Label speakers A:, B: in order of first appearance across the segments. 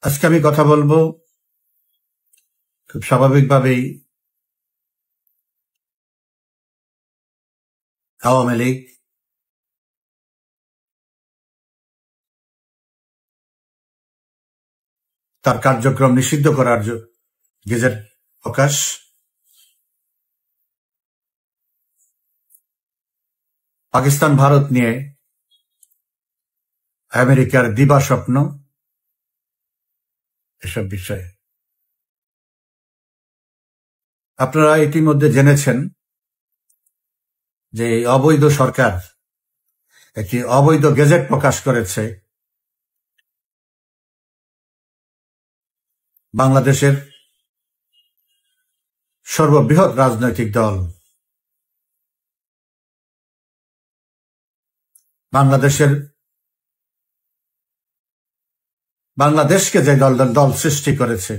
A: আজকে আমি কথা বলবো খুব স্বাভাবিকভাবেই আওয়ামী লীগ তার কার্যক্রম নিষিদ্ধ করার গেজেট প্রকাশ, পাকিস্তান ভারত নিয়ে আমেরিকার দিবা স্বপ্ন, এসব বিষয়ে আপনারা ইতিমধ্যে জেনেছেন যে অবৈধ সরকার একটি অবৈধ গেজেট প্রকাশ করেছে বাংলাদেশের সর্ববৃহৎ রাজনৈতিক দল বাংলাদেশকে যে দল সৃষ্টি করেছে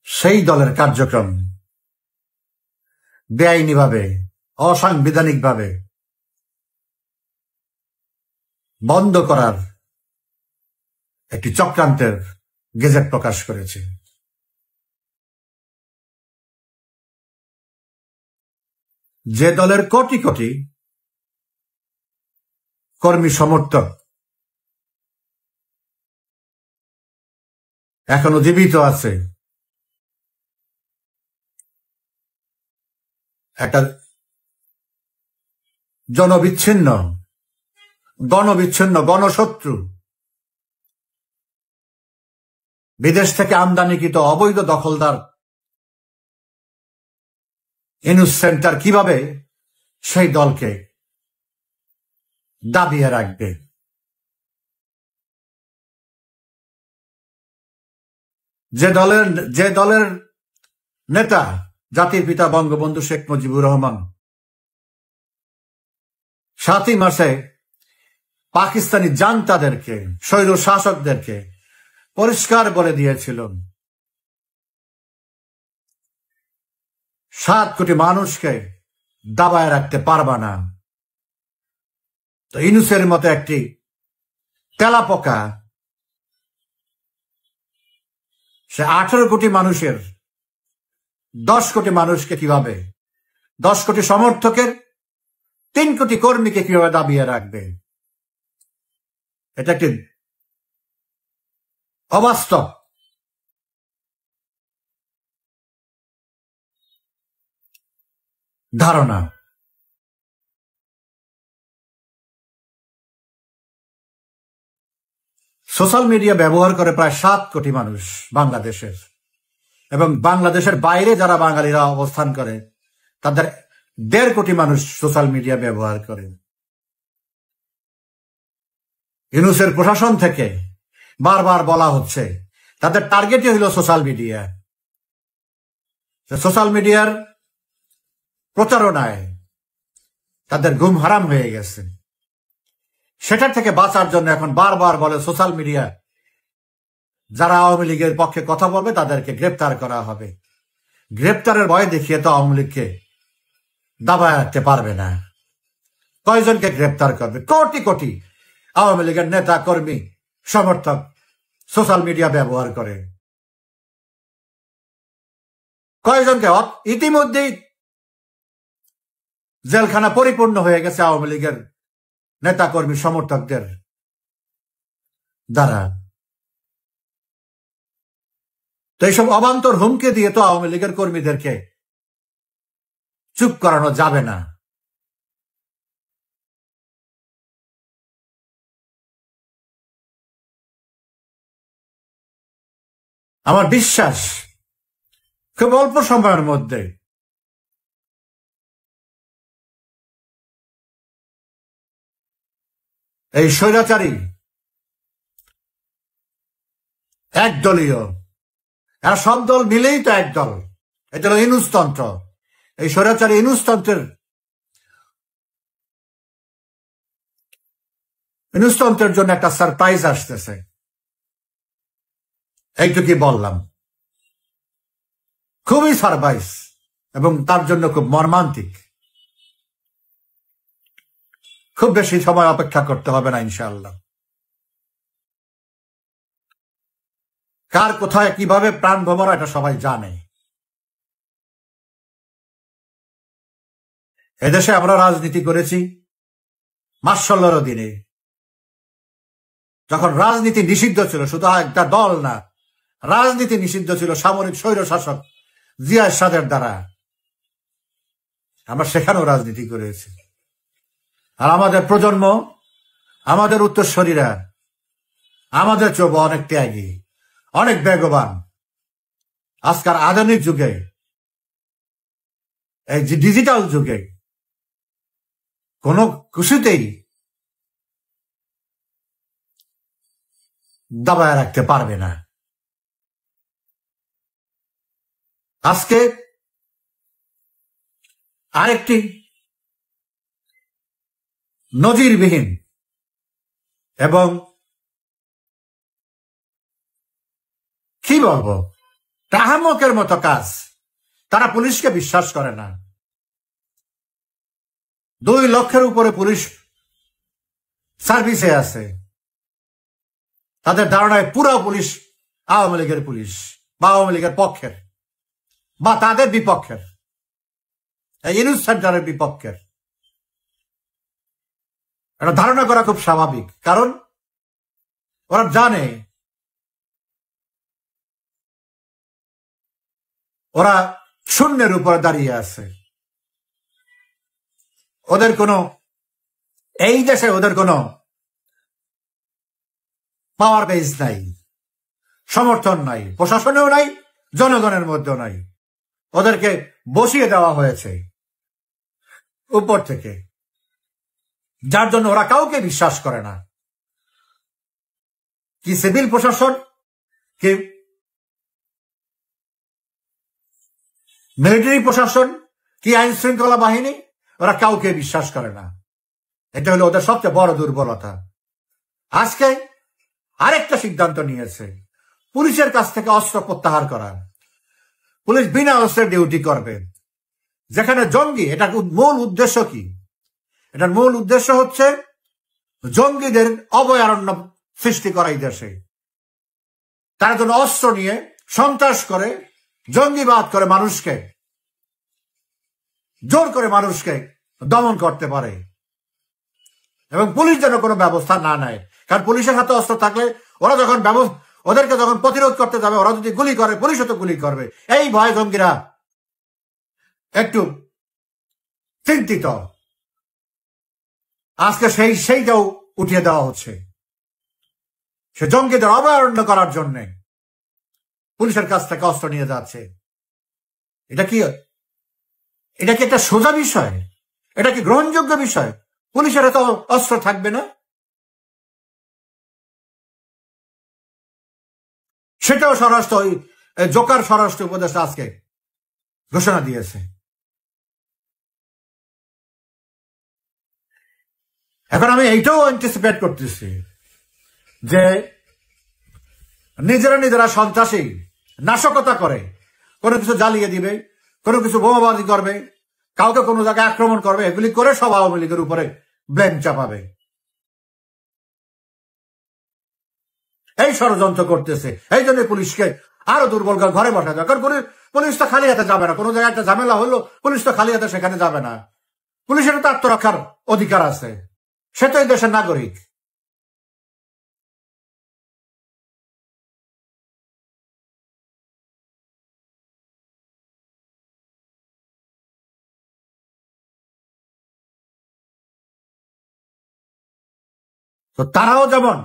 A: সেই দলের কার্যক্রম বেআইনিভাবে, অসাংবিধানিকভাবে বন্ধ করার একটি চক্রান্তের গেজেট প্রকাশ করেছে। যে দলের কোটি কোটি কর্মী সমর্থক এখনো জীবিত আছে, একটা গণবিচ্ছিন্ন গণশত্রু, বিদেশ থেকে আমদানিকৃত অবৈধ দখলদার ইনুস সেন্টার কিভাবে সেই দলকে দাবিয়ে রাখবে? যে দলের নেতা জাতির পিতা বঙ্গবন্ধু শেখ মুজিবুর রহমান 7ই মার্চে পাকিস্তানি জান্তাদেরকে, স্বৈর শাসকদেরকে পরিষ্কার বলে দিয়েছিল 7 কোটি মানুষকে দাবায় রাখতে পারবা না। তো ইনুসের মতো একটি তেলাপোকা সে 18 কোটি মানুষের 10 কোটি মানুষকে কিভাবে, 10 কোটি সমর্থকের 3 কোটি কর্মীকে কিভাবে দাবিয়ে রাখবে? এটা একটি অবাস্তব ধারণা। সোশ্যাল মিডিয়া ব্যবহার করে প্রায় 7 কোটি মানুষ বাংলাদেশের, এবং বাংলাদেশের বাইরে যারা বাঙালিরা অবস্থান করে তাদের 1.5 কোটি মানুষ সোশ্যাল মিডিয়া ব্যবহার করে। ইউনূসের প্রশাসন থেকে বারবার বলা হচ্ছে তাদের টার্গেটই হলো সোশ্যাল মিডিয়া। সোশ্যাল মিডিয়ার প্রচারণায় তাদের ঘুম হারাম হয়ে গেছে। সেটার থেকে বাঁচার জন্য এখন বারবার বলে সোশ্যাল মিডিয়া যারা আওয়ামী লীগের পক্ষে কথা বলবে তাদেরকে গ্রেপ্তার করা হবে। গ্রেপ্তারের ভয় দেখিয়ে তো আওয়ামী লীগকে দাবায় রাখতে পারবে না। কয়জনকে গ্রেপ্তার করবে? কোটি কোটি আওয়ামী লীগের নেতা কর্মী সমর্থক সোশ্যাল মিডিয়া ব্যবহার করে। কয়জনকে? ইতিমধ্যেই জেলখানা পরিপূর্ণ হয়ে গেছে আওয়ামী লীগের নেতা কর্মী সমর্থকদের দ্বারা। তো এইসব অবান্তর হুমকি দিয়ে তো আওয়ামী লীগের কর্মীদেরকে চুপ করানো যাবে না। আমার বিশ্বাস খুব অল্প সময়ের মধ্যে এই স্বৈরাচারী একদলীয়, এরা সব দল মিলেই তো এক দল, এটা হলো ইনুসতন্ত্র। এই স্বৈরাচারী ইনুসতন্ত্রের জন্য একটা সারপ্রাইজ আসতেছে, এইটুকুই বললাম। খুবই সারপ্রাইজ এবং তার জন্য খুব মর্মান্তিক। খুব বেশি সময় অপেক্ষা করতে হবে না ইনশাআল্লাহ। কার কোথায় কিভাবে প্রাণ ভোমরা এটা সবাই জানে। এদেশে আমরা রাজনীতি করেছি মাস 16 দিনে, যখন রাজনীতি নিষিদ্ধ ছিল, শুধু একটা দল না, রাজনীতি নিষিদ্ধ ছিল সামরিক স্বৈর শাসক জিয়া এরশাদের দ্বারা। আমরা সেখানেও রাজনীতি করেছি। আর আমাদের প্রজন্ম, আমাদের উত্তরসূরিরা আমাদের চেয়ে অনেক ত্যাগী, অনেক বেগবান। আজকাল আধুনিক যুগে, এই যে ডিজিটাল যুগে, কোনো কিছুতেই দাবায় রাখতে পারবে না। আজকে আরেকটি নজিরবিহীন এবং কি বলবো তাহামকের মতো কাজ, তারা পুলিশকে বিশ্বাস করে না। 2 লক্ষের উপরে পুলিশ সার্ভিসে আছে। তাদের ধারণায় পুরো পুলিশ আওয়ামী লীগের পুলিশ বা আওয়ামী লীগের পক্ষের বা তাদের বিপক্ষের, ইউনুস সেন্টারের বিপক্ষের। এটা ধারণা করা খুব স্বাভাবিক, কারণ ওরা জানে ওরা শূন্যের উপরে দাঁড়িয়ে আছে। ওদের কোনো, এই দেশে ওদের কোনো পাওয়ার বেস নাই, সমর্থন নাই, প্রশাসনেও নাই, জনগণের মধ্যেও নাই। ওদেরকে বসিয়ে দেওয়া হয়েছে উপর থেকে, যার জন্য ওরা কাউকে বিশ্বাস করে না। কি সিভিল প্রশাসন, কি মিলিটারি প্রশাসন, কি আইন শৃঙ্খলা বাহিনী, ওরা কাউকে বিশ্বাস করে না। এটা হলো ওদের সবচেয়ে বড় দুর্বলতা। আজকে আরেকটা সিদ্ধান্ত নিয়েছে, পুলিশের কাছ থেকে অস্ত্র প্রত্যাহার করা। পুলিশ বিনা অস্ত্রে ডিউটি করবে। যেখানে জঙ্গি, এটার মূল উদ্দেশ্য কি? এটার মূল উদ্দেশ্য হচ্ছে জঙ্গিদের অভয়ারণ্য সৃষ্টি করা এই দেশে। তারা যেন অস্ত্র নিয়ে সন্ত্রাস করে, জঙ্গিবাদ করে, মানুষকে জোর করে মানুষকে দমন করতে পারে, এবং পুলিশ যেন কোনো ব্যবস্থা না নেয়। কারণ পুলিশের হাতে অস্ত্র থাকলে ওরা যখন ওদেরকে যখন প্রতিরোধ করতে যাবে, ওরা যদি গুলি করে, পুলিশও তো গুলি করবে। এই ভয় জঙ্গিরা একটু চিন্তিত। আজকে সেইটাও উঠিয়ে দেওয়া হচ্ছে। সে জঙ্গিদের অভয়ারণ্য করার জন্য পুলিশের কাছ থেকে অস্ত্র নিয়ে যাচ্ছে। এটা কি একটা সোজা বিষয়? এটা কি গ্রহণযোগ্য বিষয়? পুলিশের এত অস্ত্র থাকবে না? সেটাও জোকার স্বরাষ্ট্র উপদেষ্টা আজকে ঘোষণা দিয়েছে। এখন আমি এইটাও অ্যান্টিসিপেট করতেছি যে নিজেরা সন্ত্রাসী, নাশকতা করে, কোনো কিছু জ্বালিয়ে দিবে, কোনো কিছু বোমাবাজি করবে, কাউকে কোনো জায়গায় আক্রমণ করবে, এগুলি করে সব আওয়ামী লীগের উপরে ব্লেম চাপাবে। এই ষড়যন্ত্র করতেছে। এই জন্য পুলিশকে আরো দুর্বল ঘরে বসা যায়। কারণ পুলিশ তো খালি হাতে যাবে না। কোনো জায়গায় একটা ঝামেলা হলো, পুলিশ তো খালি হাতে সেখানে যাবে না। পুলিশের তো আত্মরক্ষার অধিকার আছে, সে তো এই দেশের নাগরিক। তো তারাও যেমন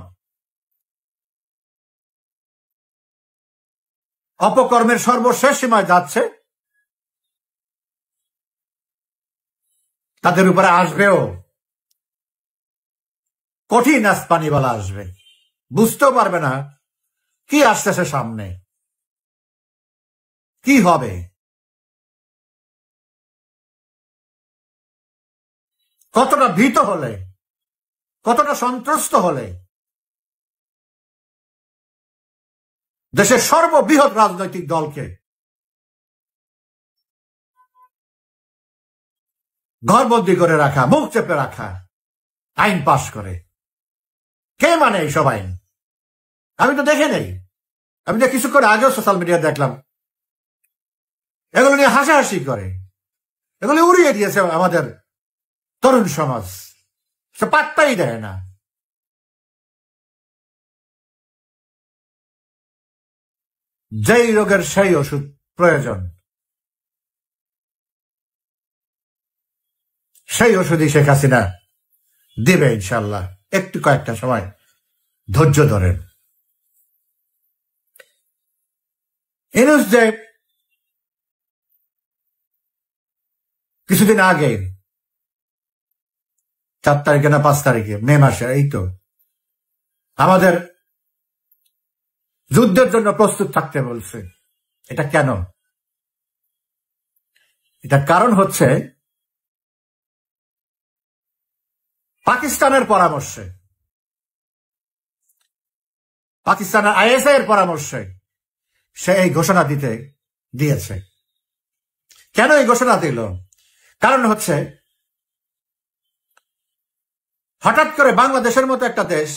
A: অপকর্মের সর্বশেষ সীমায় যাচ্ছে, তাদের উপরে আসবেও কঠিন আসপানিওয়ালা আসবে। বুঝতেও পারবে না কি আসতেছে সামনে, কি হবে। কতটা ভীত হলে, কতটা সন্ত্রস্ত হলে দেশের সর্ববৃহৎ রাজনৈতিক দলকে ঘরবন্দি করে রাখা, মুখ চেপে রাখা, আইন পাশ করে। কে মানে এইসব আইন? আমি তো দেখে নেই। আমি যে কিছুক্ষণ আগেও সোশ্যাল মিডিয়া দেখলাম, এগুলো নিয়ে হাসাহাসি করে, এগুলো উড়িয়ে দিয়েছে আমাদের তরুণ সমাজ, সে পাত্তাই দেয় না। যেই রোগের সেই ওষুধ প্রয়োজন, সেই ওষুধই শেখ হাসিনা দিবে ইনশাল্লাহ। একটু কয়েকটা সময় ধৈর্য ধরেন। ইউনূস যে কিছুদিন আগে 4 তারিখে না 5 তারিখে মে মাসে, এই তো আমাদের যুদ্ধের জন্য প্রস্তুত থাকতে বলছে। এটা কেন? এটা কারণ হচ্ছে পাকিস্তানের পরামর্শে, পাকিস্তানের আইএসআই এর পরামর্শে সে এই ঘোষণা দিয়েছে। কেন এই ঘোষণা দিল? কারণ হচ্ছে হঠাৎ করে বাংলাদেশের মতো একটা দেশ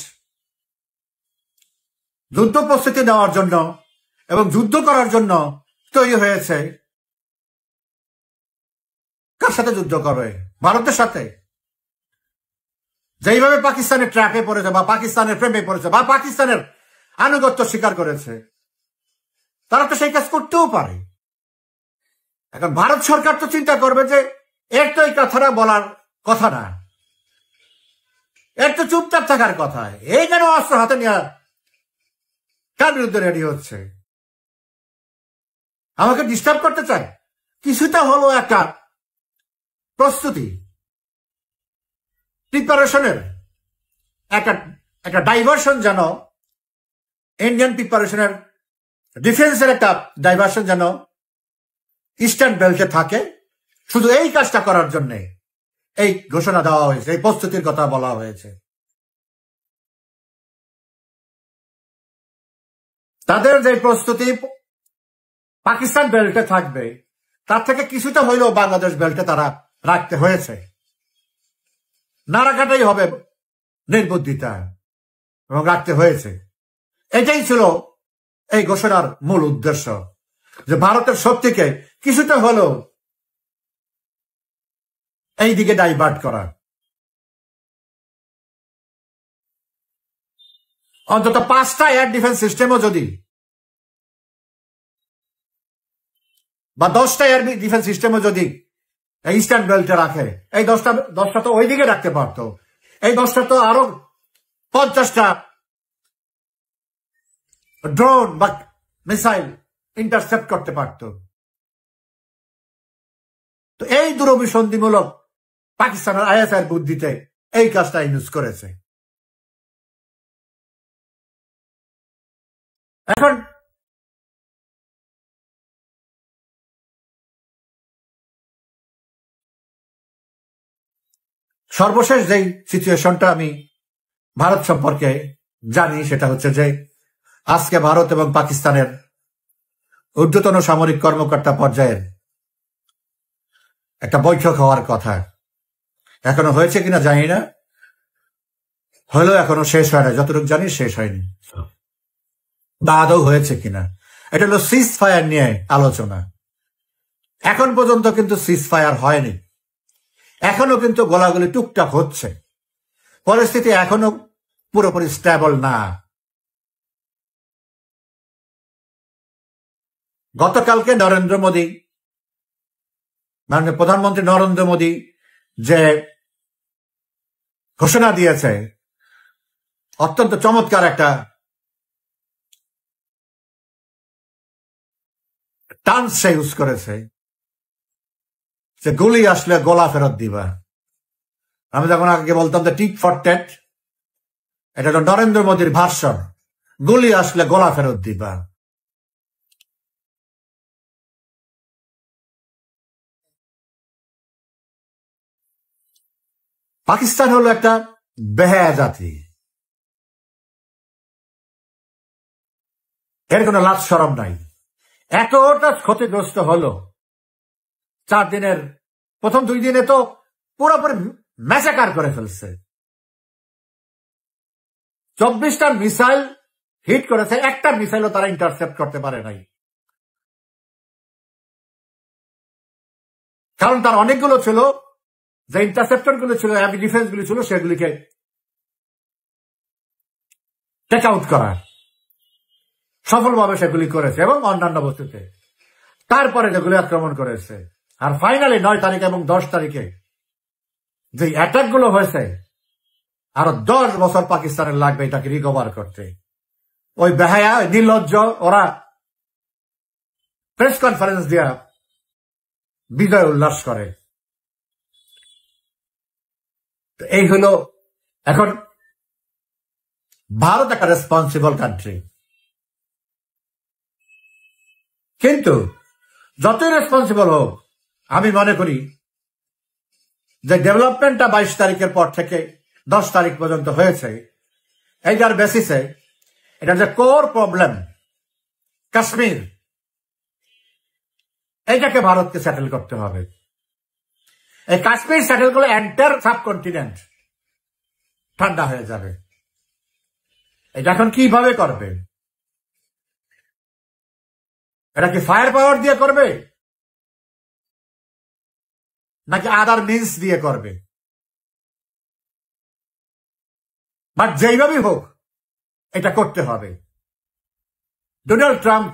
A: যুদ্ধ প্রস্তুতি নেওয়ার জন্য এবং যুদ্ধ করার জন্য তৈরি হয়েছে। কার সাথে যুদ্ধ করবে? ভারতের সাথে। যেইভাবে পাকিস্তানের ট্র্যাপে পড়েছে বা পাকিস্তানের প্রেমে পড়েছে বা পাকিস্তানের আনুগত্য স্বীকার করেছে, তারা তো সেই কাজ করতেও পারে। এখন ভারত সরকার তো চিন্তা করবে যে এর তো এই কথাটা বলার কথা না, এর তো চুপচাপ থাকার কথা, এই কেন অস্ত্র হাতে নিয়ে কার বিরুদ্ধে রেডি হচ্ছে? আমাকে ডিস্টার্ব করতে চায়। কিছুটা হলো একটা প্রস্তুতি, প্রিপারেশনের একটা ডাইভার্সন, যেন ইন্ডিয়ান প্রিপারেশনের, ডিফেন্সের একটা ডাইভার্সন যেন ইস্টার্ন বেল্টে থাকে। শুধু এই কাজটা করার জন্য এই ঘোষণা দেওয়া হয়েছে, এই প্রস্তুতির কথা বলা হয়েছে। তাদের যে প্রস্তুতি পাকিস্তান বেল্টে থাকবে, তার থেকে কিছুটা হইলেও বাংলাদেশ বেল্টে তারা রাখতে হয়েছে। না রাখাটাই হবে নির্বুদ্ধিতা, এবং রাখতে হয়েছে। এটাই ছিল এই ঘোষণার মূল উদ্দেশ্য, যে ভারতের শক্তিকে কিছুটা হলেও এই দিকে ডাইভার্ট করা। অন্তত 5টা এয়ার ডিফেন্স সিস্টেমও যদি বা 10টা এয়ার ডিফেন্স সিস্টেমও যদি ইস্টার্ন বেল্টে রাখে, এই 10টা তো ওই দিকে রাখতে পারত। এই 10টা তো আরো 50টা ড্রোন বা মিসাইল ইন্টারসেপ্ট করতে পারত। তো এই দূরভিসন্ধিমূলক পাকিস্তানের আইএসআই বুদ্ধিতে এই কাজটা ইউজ করেছে। এখন সর্বশেষ যেই সিচুয়েশনটা আমি ভারত সম্পর্কে জানি, সেটা হচ্ছে যে আজকে ভারত এবং পাকিস্তানের ঊর্ধ্বতন সামরিক কর্মকর্তা পর্যায়ের একটা বৈঠক হওয়ার কথা। এখনো হয়েছে কিনা জানি না, হলেও এখনো শেষ হয় না, যতটুকু জানি শেষ হয়নি, বা আদৌ হয়েছে কিনা। এটা হলো সিজ ফায়ার নিয়ে আলোচনা। এখন পর্যন্ত কিন্তু সিজ ফায়ার হয়নি, এখনো কিন্তু গোলাগুলি টুকটাক হচ্ছে, পরিস্থিতি এখনো পুরোপুরি স্টেবল না। গতকালকে নরেন্দ্র মোদী, মাননীয় প্রধানমন্ত্রী নরেন্দ্র মোদী যে ঘোষণা দিয়েছে, অত্যন্ত চমৎকার একটা টার্ম সে ইউজ করেছে, যে গুলি আসলে গোলা ফেরত দিবা। আমি যখন আগে বলতাম যে টিট ফর টেট, এটা হলো নরেন্দ্র মোদীর ভার্সন, গুলি আসলে গোলা ফেরত দিবা। পাকিস্তান হলো একটা বেহায়া জাতি, এর কোনো লাজ শরম নাই। এতটা ক্ষতিগ্রস্ত হলো 4 দিনের, প্রথম 2 দিনে তো পুরোপুরি ম্যাসাকার করে ফেলছে। 24টা মিসাইল হিট করেছে, একটা মিসাইলও তারা ইন্টারসেপ্ট করতে পারে নাই। কারণ তার অনেকগুলো ছিল, যে ইন্টারসেপ্টর গুলো ছিল, ডিফেন্স গুলো ছিল, সেগুলিকে টেক আউট করা সফলভাবে সেগুলি করেছে, এবং অন্যান্য বস্তুতে তারপরে যেগুলি আক্রমণ করেছে। আর ফাইনালি 9 তারিখ এবং 10 তারিখে যে অ্যাটাক গুলো হয়েছে, আরো 10 বছর পাকিস্তানের লাগবে এটাকে রিকভার করতে। ওই বেহায়া নির্লজ্জ ওরা প্রেস কনফারেন্স দিয়া বিজয় উল্লাস করে। এই হলো এখন ভারত একটা রেসপন্সিবল কান্ট্রি, কিন্তু যতই রেসপন্সিবল হোক, আমি মনে করি যে ডেভেলপমেন্টটা 22 তারিখের পর থেকে 10 তারিখ পর্যন্ত হয়েছে, এইটার বেসিসে এটা যে কোর প্রবলেম কাশ্মীর, এইটাকে ভারতকে সেটেল করতে হবে। এই কাশ্মীর সেটেল করলে এন্টার সাবকন্টিনেন্ট ঠান্ডা হয়ে যাবে। এটা এখন কিভাবে করবে? এটা কি ফায়ার পাওয়ার দিয়ে করবে, নাকি আদার মিন্স দিয়ে করবে? বাট যেইভাবেই হোক এটা করতে হবে। Donald Trump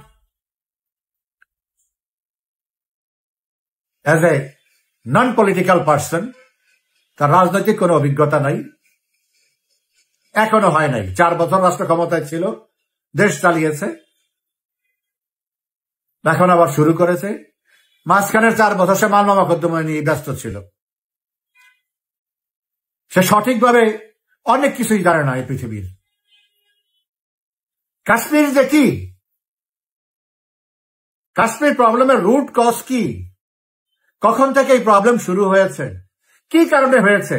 A: as a non political person, তার রাজনৈতিক কোনো অভিজ্ঞতা নাই, এখনো হয় নাই। 4 বছর রাষ্ট্র ক্ষমতায় ছিল, দেশ চালিয়েছে, এখন আবার শুরু করেছে। মাঝখানের 4 বছর সে মামলা মোকদ্দমা নিয়ে ব্যস্ত ছিল। সে সঠিকভাবে অনেক কিছুই জানে না এই পৃথিবীর। কাশ্মীর যে কি, কাশ্মীর প্রবলেমের রুট কজ কি, কখন থেকে এই প্রবলেম শুরু হয়েছে, কি কারণে হয়েছে,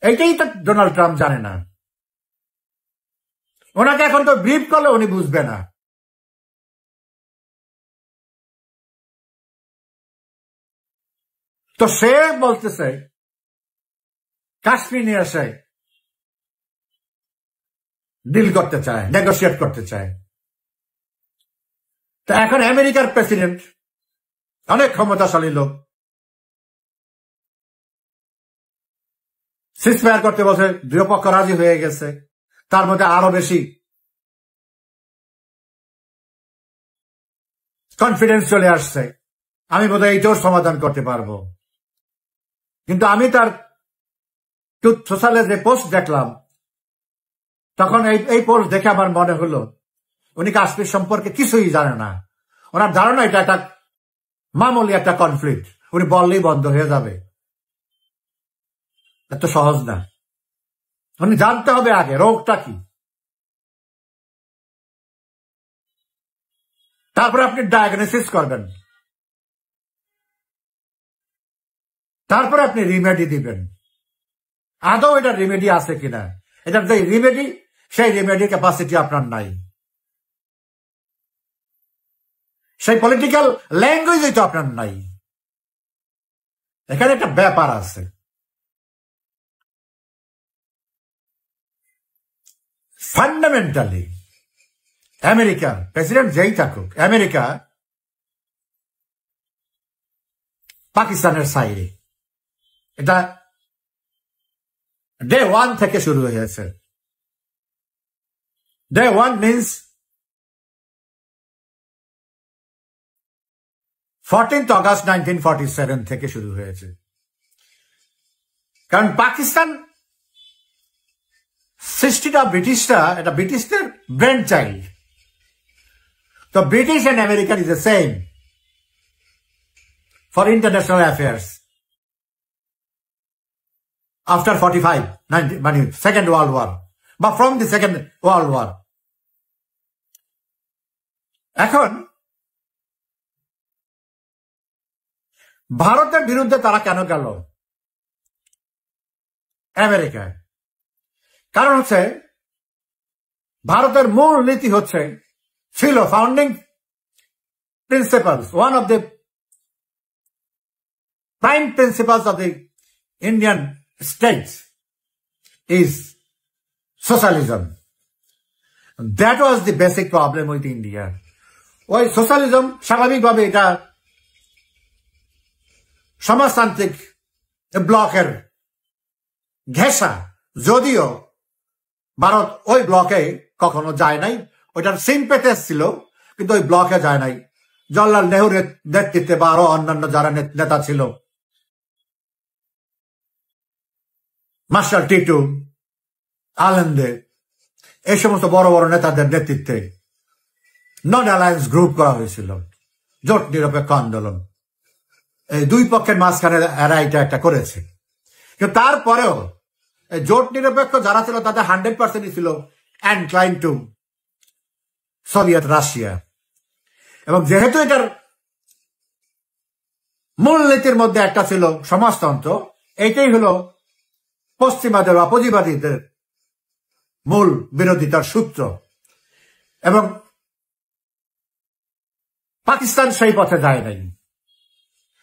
A: এইটাই তো ডোনাল্ড ট্রাম্প জানে না। ওনাকে এখন তো ব্রিফ করলে উনি বুঝবে না। তো সে বলতেছে কাশ্মীর নিয়ে এসে ডিল করতে চায়, নেগোসিয়েট করতে চায়। তো এখন আমেরিকার প্রেসিডেন্ট অনেক ক্ষমতাশালী লোক, সিজফায়ার করতে বসে, 2 পক্ষ রাজি হয়ে গেছে, তার মধ্যে আরো বেশি কনফিডেন্স চলে আসছে, আমি বোধহয় এইটাও সমাধান করতে পারবো। কিন্তু আমি তার ট্রুথ সোশ্যালে যে পোস্ট দেখলাম, তখন এই পোস্ট দেখে আমার মনে হলো উনি কাশ্মীর সম্পর্কে কিছুই জানে না। ওনার ধারণা এটা একটা মামুলি একটা কনফ্লিক্ট, উনি বললেই বন্ধ হয়ে যাবে। এত সহজ না। উনি জানতে হবে আগে রোগটা কি, তারপরে আপনি ডায়াগনোসিস করবেন, তারপরে আপনি রিমেডি দিবেন। আদৌ এটা রিমেডি আছে কিনা, এটার যে রিমেডি, সেই রিমেডির ক্যাপাসিটি আপনার নাই, সেই পলিটিক্যাল ল্যাঙ্গুয়েজ তো আপনার নাই। এখানে একটা ব্যাপার আছে। ফান্ডামেন্টালি আমেরিকার প্রেসিডেন্ট যেই থাকুক, আমেরিকা পাকিস্তানের সাইডে, এটা ডে 1 থেকে শুরু হয়েছে। ডে 1 মিনস 14th August 1947 থেকে শুরু হয়েছে। কারণ পাকিস্তান সৃষ্টিটা ব্রিটিশরা, এটা ব্রিটিশদের ব্রেন চাইল্ড। তো British and American is the same for international affairs after 45, মানে সেকেন্ড ওয়ার্ল্ড ওয়ার, বা from the second world war. এখন ভারতের বিরুদ্ধে তারা কেন গেল আমেরিকায়? কারণ হচ্ছে ভারতের মূল নীতি হচ্ছে, ছিল founding principles, one of the prime principles of the Indian states is socialism. That was the basic problem with India. ওই সোশ্যালিজম স্বাভাবিকভাবে এটা সমাজতান্ত্রিক ব্লকের ঘেঁষা, যদিও ভারত ওই ব্লকে কখনো যায় নাই, ওইটার সিম্পেথেস ছিল, কিন্তু ওই ব্লকে যায় নাই। জওয়াহরলাল নেহরুর নেতৃত্বে বা আরো অন্যান্য যারা নেতা ছিল, মার্শাল টিটু, আলেন্দে, এই সমস্ত বড় বড় নেতাদের নেতৃত্বে নন অ্যালায়েন্স গ্রুপ করা হয়েছিল, জোট নিরপেক্ষ আন্দোলন। এই দুই পক্ষের মাঝখানে এরা এটা একটা করেছে। কিন্তু তারপরেও জোট নিরপেক্ষ যারা ছিল তাদের 100% ছিল অ্যানক্লাইন টু সোভিয়েত রাশিয়া। এবং যেহেতু এটার মূলনীতির মধ্যে একটা ছিল সমাজতন্ত্র, এইটাই হলো পশ্চিমাদের বা পুঁজিবাদীদের মূল বিরোধিতার সূত্র। এবং পাকিস্তান সেই পথে যায় নাই,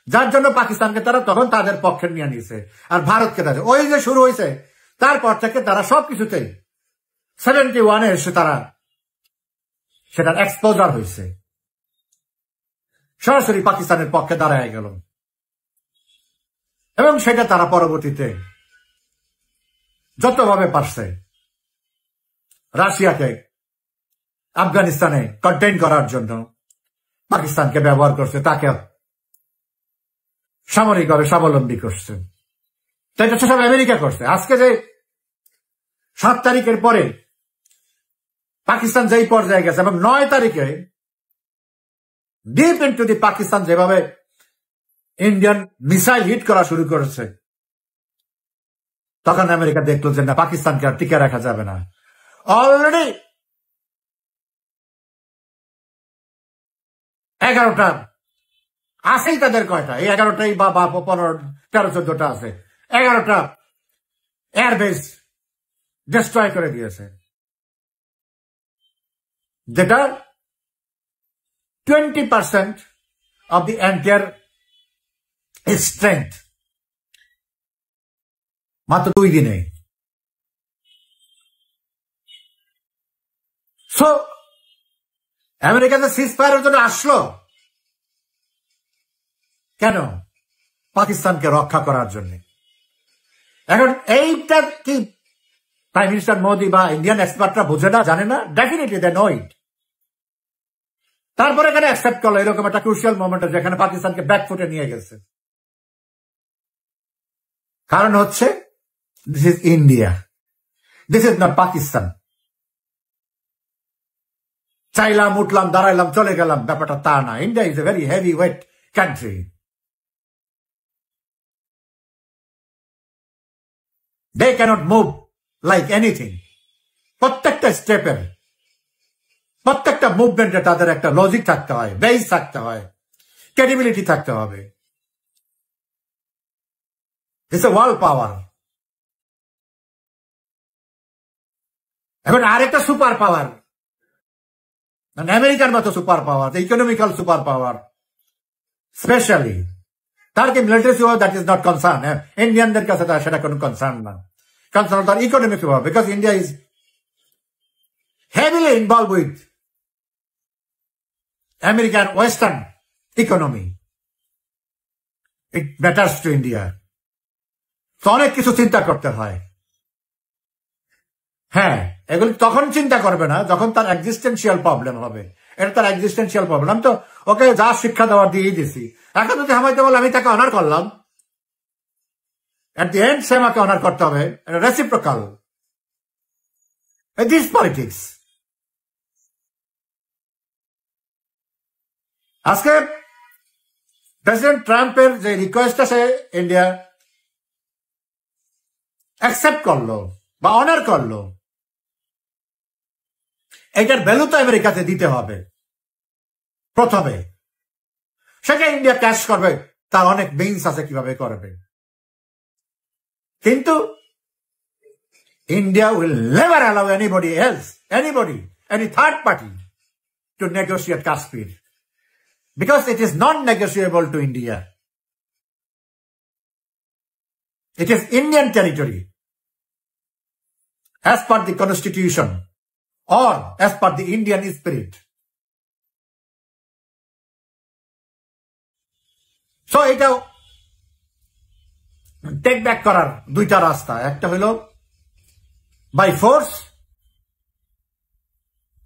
A: যার জন্য পাকিস্তানকে তারা তখন তাদের পক্ষে নিয়ে নিয়েছে, আর ভারতকে তাদের ওই যে শুরু হয়েছে তারপর থেকে তারা সবকিছুতেই 71-এ এসে তারা সেটার এক্সপোজার হয়েছে, সরাসরি পাকিস্তানের পক্ষে দাঁড়ায় গেল। এবং সেটা তারা পরবর্তীতে যতভাবে পারছে রাশিয়াকে আফগানিস্তানে কন্টেইন করার জন্য পাকিস্তানকে ব্যবহার করছে, তাকে সামরিকভাবে স্বাবলম্বী করছে। তাই তো সব আমেরিকা করছে। আজকে যে 7 তারিখের পরে পাকিস্তান যেই পর্যায়ে গেছে, এবং 9 তারিখে ডিপ ইনটু দি পাকিস্তান যেভাবে ইন্ডিয়ান মিসাইল হিট করা শুরু করেছে, তখন আমেরিকা দেখলো যে না, পাকিস্তানকে আর টিকে রাখা যাবে না। অলরেডি 11টা আছেই তাদের, কয়টা এই 11টাই বা 15, 13, 14টা আছে, 11টা এয়ারবেস ডিস্ট্রয় করে দিয়েছে, যেটা 20% of the entire strength, মাত্র 2 দিনে। সো আমেরিকা যে সিজ ফায়ারের জন্য আসলো কেন? পাকিস্তানকে রক্ষা করার জন্য। এখন এইটা কি প্রাইম মিনিস্টার মোদি বা ইন্ডিয়ান এক্সপার্টরা বুঝে না, জানে না? ডেফিনেটলি দে নো ইট। তারপরে এখানে অ্যাকসেপ্ট করলো এরকম একটা ক্রুশিয়াল মোমেন্টে যেখানে পাকিস্তানকে ব্যাকফুটে নিয়ে গেছে। কারণ হচ্ছে this is India, this is not Pakistan. চাইলাম, উঠলাম, দাঁড়াইলাম, চলে গেলাম, ব্যাপারটা তা না। India is a very heavy weight country. They cannot move like anything. প্রত্যেকটা স্টেপের, প্রত্যেকটা মুভমেন্টে তাদের একটা লজিক থাকতে হয়, বেস থাকতে হয়, ক্রেডিবিলিটি থাকতে হবে। It's a world power. এখন আরেকটা সুপার পাওয়ার, মানে আমেরিকার মতো super power, economical super power specially, তার কি military super, that is not concern. ইন্ডিয়ানদের কাছে তার সেটা কোনো কনসার্ন না, কনসার্ন তার economic super, because India is heavily involved with American Western economy. It matters to India. তো অনেক কিছু চিন্তা করতে হয়। হ্যাঁ, এগুলি তখন চিন্তা করবে না যখন তার এক্সিস্টেন্সিয়াল প্রবলেম হবে। এটা তার এক্সিস্টেন্সিয়াল প্রবলেম। তো ওকে যা শিক্ষা দেওয়ার দিয়েই দিছি, এখন যদি আমাকে বলে আমি তাকে অনার করলাম, এট দি এন্ড সে আমাকে অনার করতে হবে। এটা রেসিপ্রোকাল। This politics. আজকে প্রেসিডেন্ট ট্রাম্পের যে রিকোয়েস্টটা সে ইন্ডিয়া অ্যাকসেপ্ট করলো বা অনার করলো, এটার ভ্যালু তো আমেরিকাতে দিতে হবে প্রথমে। সেটা ইন্ডিয়া ক্যাশ করবে, তার অনেক মিনস আছে কিভাবে করবে। কিন্তু India will never allow anybody else, any third party to negotiate Kashmir, because it is non-negotiable to India. It is Indian territory. as per the constitution or as per the Indian spirit. So এটা take back করার দুইটা রাস্তা, একটা হলো by force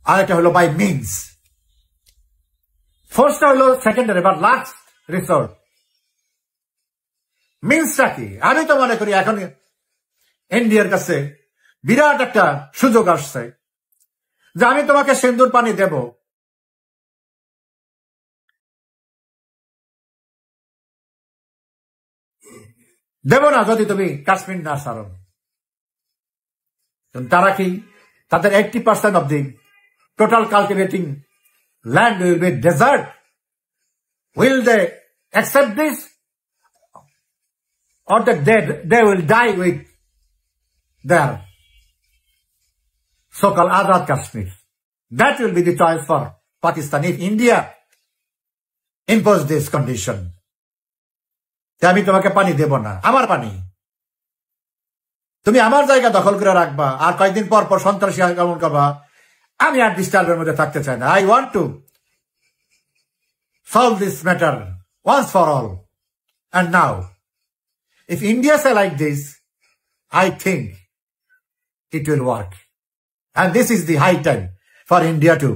A: আর একটা হলো by means. ফোর্সটা হলো secondary বা লাস্ট রিসোর্ট। মিনসটা কি? আমি তো মনে করি এখন ইন্ডিয়ার কাছে বিরাট একটা সুযোগ আসছে যে আমি তোমাকে সিন্দুর পানি দেব, দেব না যদি তুমি কাশ্মীর না ছাড়ো। তারা কি তাদের 80% of the total cultivating land will be desert? Will they accept this? Or that they will die with their so-called Azad Kashmir? That will be the choice for Pakistan if India impose this condition. আমি তোমাকে পানি দেব না, আমার পানি তুমি আমার জায়গা দখল করে রাখবা, আর কয়েকদিন পর পর সন্ত্রাসী আক্রমণ করবা, আমি আর ডিস্টার্বের মধ্যে থাকতে চাই না। I want to solve this matter once for all. And now, if India say like this, I think it will work. And this is the high time for India to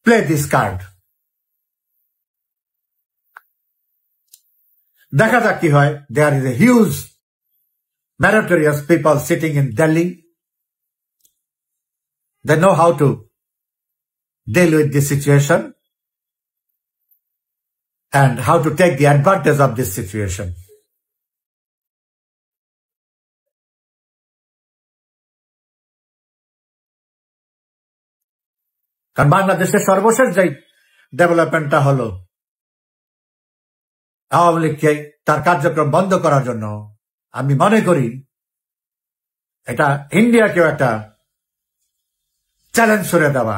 A: play this card. দেখা যাক কি হয়। There is a huge meritorious people sitting in Delhi. They know how to deal with this situation and how to take the advantage of this situation. কারণ বাংলাদেশের সর্বশেষ যে ডেভেলপমেন্টটা হলো আওয়ামী লীগকে তার কার্যক্রম বন্ধ করার জন্য, আমি মনে করি এটা ইন্ডিয়াকেও একটা চ্যালেঞ্জ করে দেওয়া।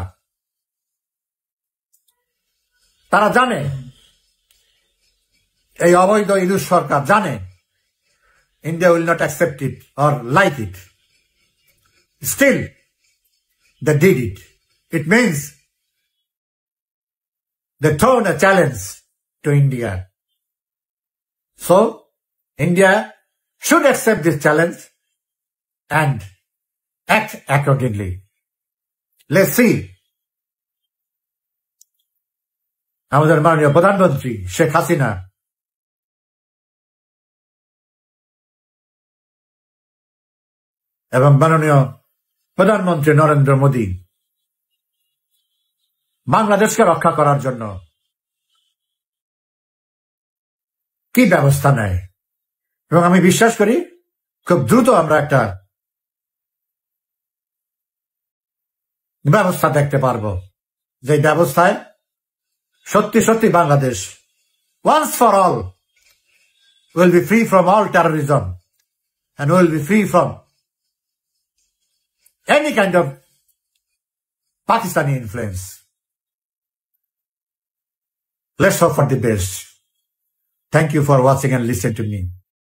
A: তারা জানে, এই অবৈধ ইউনূস সরকার জানে India will not accept it or like it. Still, they did it. It means they thrown a challenge to India. So, India should accept this challenge and act accordingly. Let's see. আমাদের মাননীয় প্রধানমন্ত্রী শেখ হাসিনা এবং মাননীয় প্রধানমন্ত্রী নরেন্দ্র মোদী বাংলাদেশকে রক্ষা করার জন্য কি ব্যবস্থা নেয়, এবং আমি বিশ্বাস করি খুব দ্রুত আমরা একটা ব্যবস্থা দেখতে পারবো, যে ব্যবস্থায় সত্যি সত্যি Bangladesh once for all will be free from all terrorism and will be free from any kind of Pakistani influence. Let's hope for the best. Thank you for watching and listening to me.